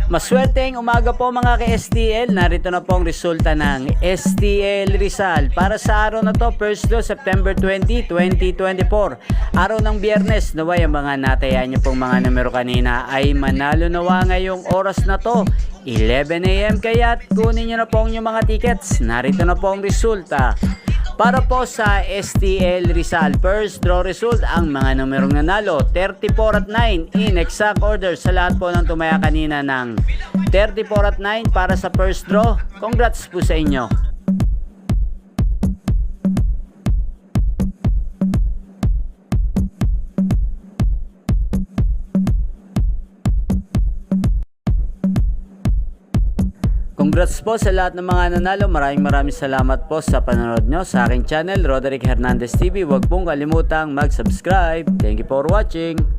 Maswerteng umaga po mga ka-STL. Narito na po ang resulta ng STL Rizal para sa araw na to, Thursday, September 20, 2024. Araw ng Biyernes. Naway ang mga natayaan niyo pong mga numero kanina ay manalo nawa ngayong oras na to, 11 AM. Kaya kunin niyo na po ang inyong mga tickets. Narito na po ang resulta. Para po sa STL Rizal, first draw result, ang mga numerong nanalo, 34 at 9 in exact order sa lahat po ng tumaya kanina ng 34 at 9 para sa first draw. Congrats po sa inyo. Congrats po sa lahat ng mga nanalo. Maraming salamat po sa panonood nyo sa aking channel, Roderick Hernandez TV. Huwag pong kalimutang mag-subscribe. Thank you for watching.